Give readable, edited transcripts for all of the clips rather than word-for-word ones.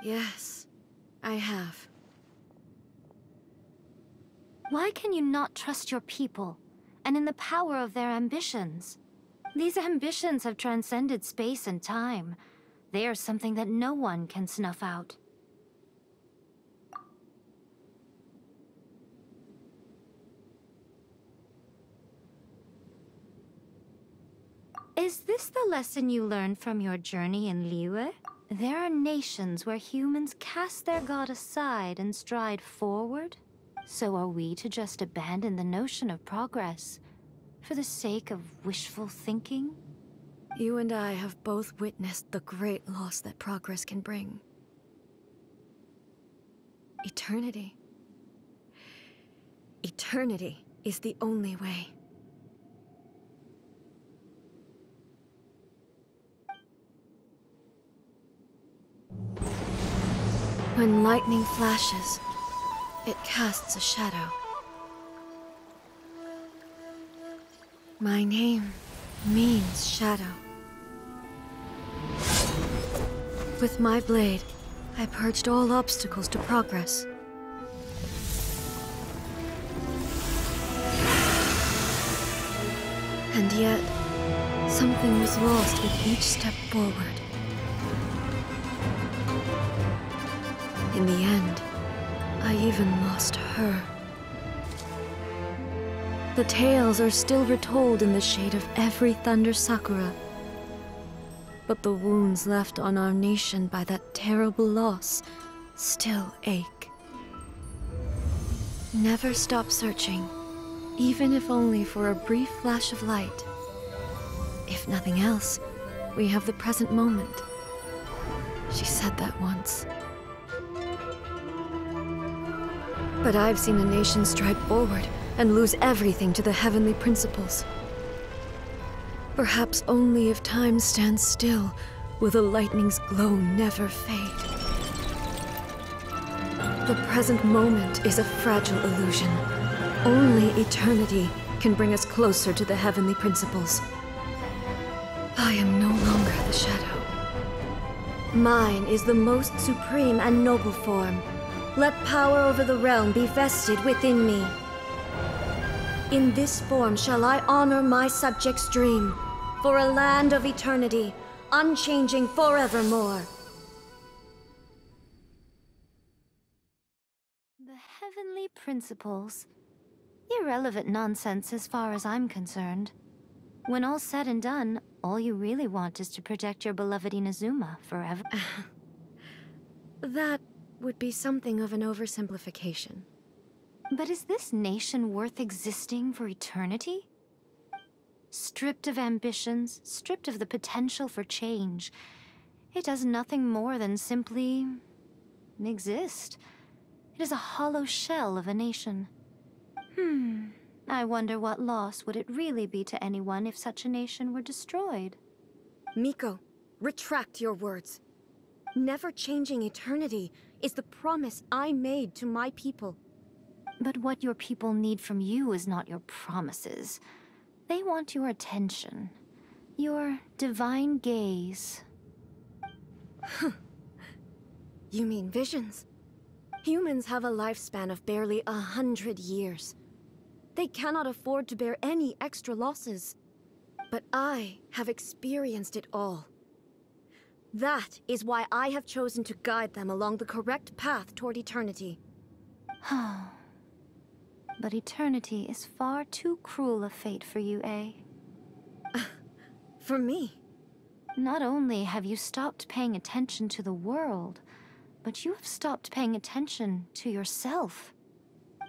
Yes, I have. Why can you not trust your people, and in the power of their ambitions? These ambitions have transcended space and time. They are something that no one can snuff out. Is this the lesson you learned from your journey in Liyue? There are nations where humans cast their god aside and stride forward. So are we to just abandon the notion of progress for the sake of wishful thinking? You and I have both witnessed the great loss that progress can bring. Eternity. Eternity is the only way. When lightning flashes, it casts a shadow. My name means shadow. With my blade, I purged all obstacles to progress. And yet, something was lost with each step forward. In the end, I even lost her. The tales are still retold in the shade of every Thunder Sakura. But the wounds left on our nation by that terrible loss still ache. Never stop searching, even if only for a brief flash of light. If nothing else, we have the present moment. She said that once. But I've seen a nation stride forward and lose everything to the heavenly principles. Perhaps only if time stands still will the lightning's glow never fade. The present moment is a fragile illusion. Only eternity can bring us closer to the heavenly principles. I am no longer the shadow. Mine is the most supreme and noble form. Let power over the realm be vested within me. In this form shall I honor my subjects' dream, for a land of eternity, unchanging forevermore. The heavenly principles. Irrelevant nonsense as far as I'm concerned. When all's said and done, all you really want is to protect your beloved Inazuma forever. That would be something of an oversimplification. But is this nation worth existing for eternity? Stripped of ambitions, stripped of the potential for change, it does nothing more than simply exist. It is a hollow shell of a nation. I wonder what loss would it really be to anyone if such a nation were destroyed? Miko, retract your words. Never-changing eternity is the promise I made to my people. But what your people need from you is not your promises. They want your attention. Your divine gaze. You mean visions? Humans have a lifespan of barely 100 years. They cannot afford to bear any extra losses. But I have experienced it all. That is why I have chosen to guide them along the correct path toward eternity. But eternity is far too cruel a fate for you, eh? For me? Not only have you stopped paying attention to the world, but you have stopped paying attention to yourself.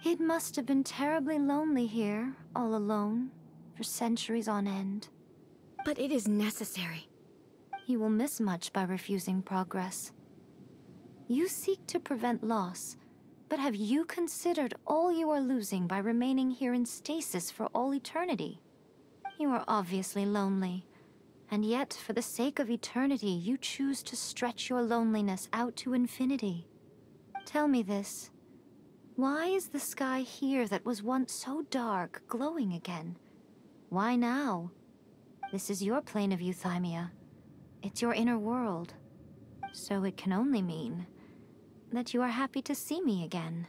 It must have been terribly lonely here, all alone, for centuries on end. But it is necessary. You will miss much by refusing progress. You seek to prevent loss, but have you considered all you are losing by remaining here in stasis for all eternity? You are obviously lonely, and yet for the sake of eternity you choose to stretch your loneliness out to infinity. Tell me this. Why is the sky here that was once so dark glowing again? Why now? This is your plane of euthymia. It's your inner world. So it can only mean that you are happy to see me again.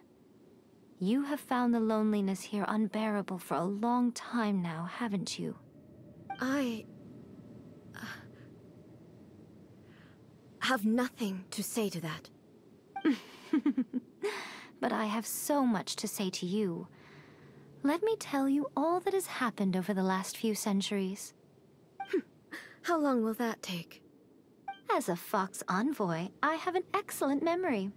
You have found the loneliness here unbearable for a long time now, haven't you? I have nothing to say to that. But I have so much to say to you. Let me tell you all that has happened over the last few centuries. How long will that take? As a Fox envoy, I have an excellent memory.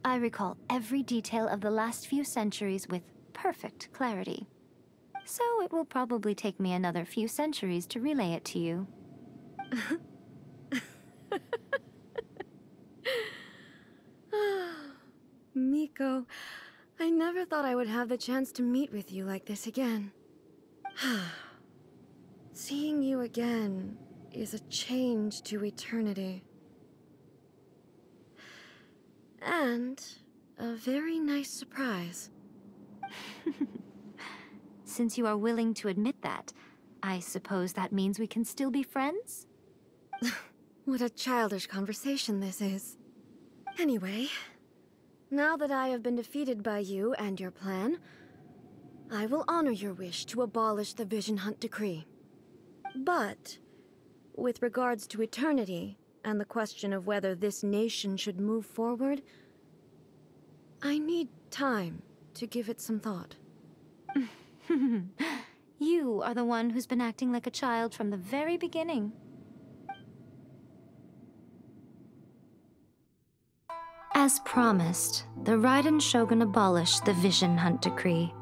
I recall every detail of the last few centuries with perfect clarity. So it will probably take me another few centuries to relay it to you. Miko, I never thought I would have the chance to meet with you like this again. Seeing you again is a change to eternity. And a very nice surprise. Since you are willing to admit that, I suppose that means we can still be friends? What a childish conversation this is. Anyway, now that I have been defeated by you and your plan, I will honor your wish to abolish the Vision Hunt Decree. But, with regards to eternity, and the question of whether this nation should move forward, I need time to give it some thought. You are the one who's been acting like a child from the very beginning. As promised, the Raiden Shogun abolished the Vision Hunt Decree.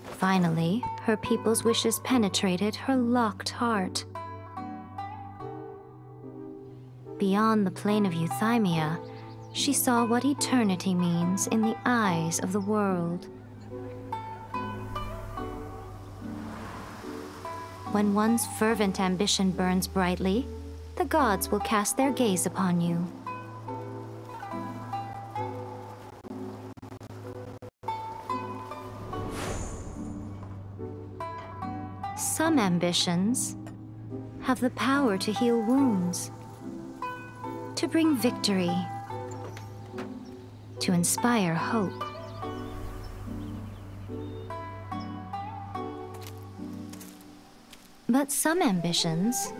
Finally, her people's wishes penetrated her locked heart. Beyond the plane of Euthymia, she saw what eternity means in the eyes of the world. When one's fervent ambition burns brightly, the gods will cast their gaze upon you. Some ambitions have the power to heal wounds, to bring victory, to inspire hope. But some ambitions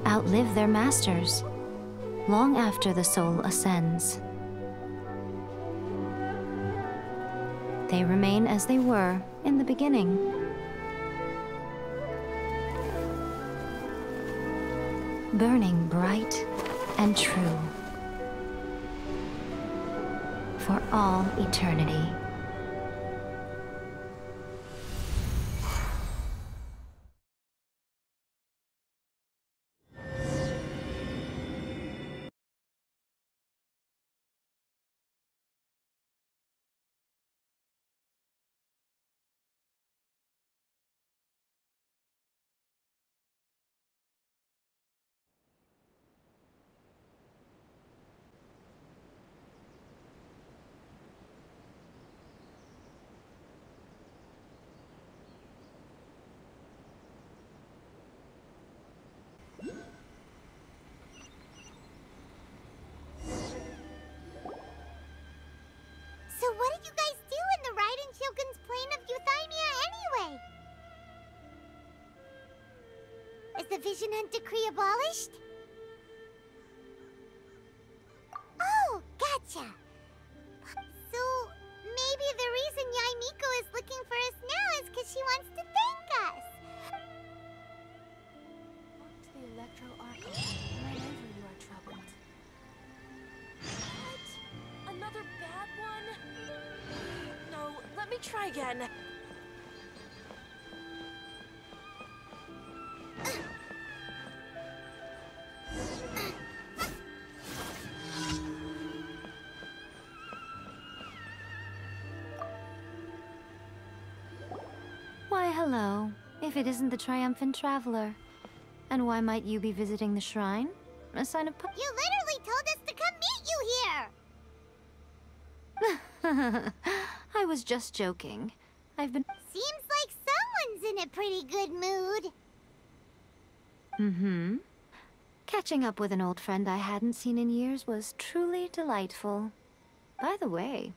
outlive their masters long after the soul ascends. They remain as they were in the beginning. Burning bright and true for all eternity. So what did you guys do in the Raiden Shogun's plane of Euthymia anyway? Is the Vision Hunt Decree abolished? Oh, gotcha. So maybe the reason Yai Miko is looking for us now is because she wants to thank us. Walk to the Electro Archive whenever you are troubled. What? Another bad one? No, let me try again. Why, hello, if it isn't the triumphant traveler. And why might you be visiting the shrine? A sign of You literally told us to come meet you here! I was just joking. I've been... Seems like someone's in a pretty good mood. Mm-hmm. Catching up with an old friend I hadn't seen in years was truly delightful. By the way,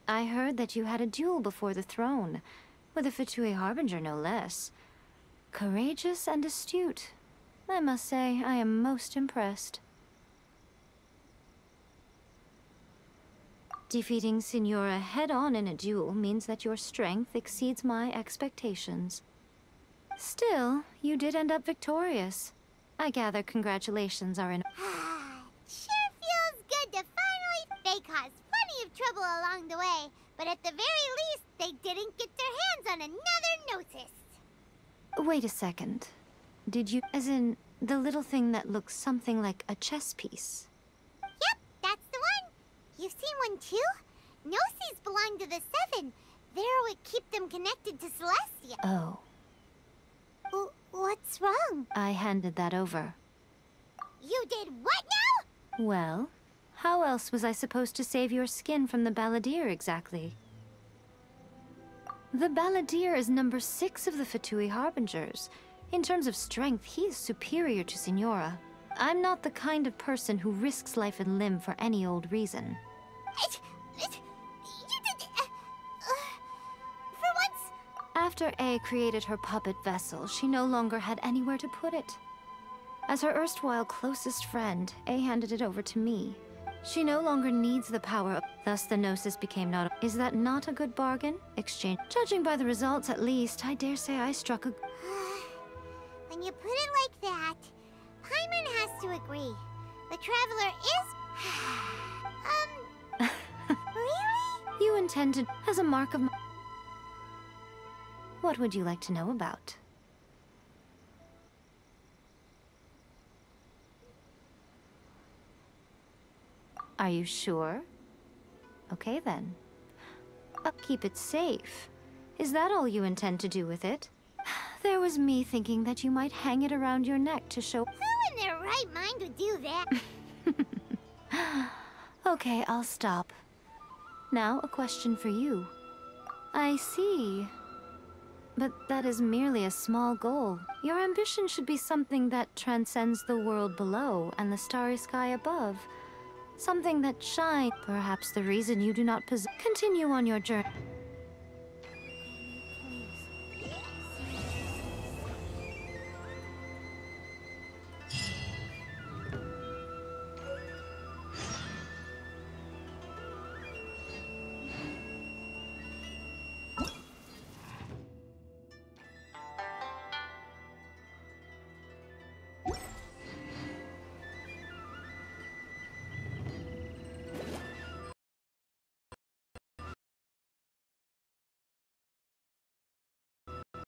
I heard that you had a duel before the throne, with a Fatui Harbinger no less. Courageous and astute. I must say, I am most impressed. Defeating Signora head-on in a duel means that your strength exceeds my expectations. Still, you did end up victorious. I gather congratulations are in... Sure feels good to finally... They caused plenty of trouble along the way, but at the very least, they didn't get their hands on another Gnosis. Wait a second. Did you... as in, the little thing that looks something like a chess piece? Yep, that's the one. You've seen one too? Gnosis belong to the Seven. They're what keep them connected to Celestia. Oh. What's wrong? I handed that over. You did what now? Well, how else was I supposed to save your skin from the Balladeer exactly? The Balladeer is number 6 of the Fatui Harbingers. In terms of strength, he is superior to Signora. I'm not the kind of person who risks life and limb for any old reason. For once... After A created her puppet vessel, she no longer had anywhere to put it. As her erstwhile closest friend, A handed it over to me. She no longer needs the power of... Thus the Gnosis became not... Is that not a good bargain? Exchange... Judging by the results, at least, I dare say I struck a... When you put it like that, Paimon has to agree. The Traveler is... really? You intend to... as a mark of... What would you like to know about? Are you sure? Okay then. Keep it safe. Is that all you intend to do with it? There was me thinking that you might hang it around your neck to show... Who in their right mind would do that? Okay, I'll stop. Now, a question for you. I see. But that is merely a small goal. Your ambition should be something that transcends the world below and the starry sky above. Something that shines. Perhaps the reason you do not possess... Continue on your journey.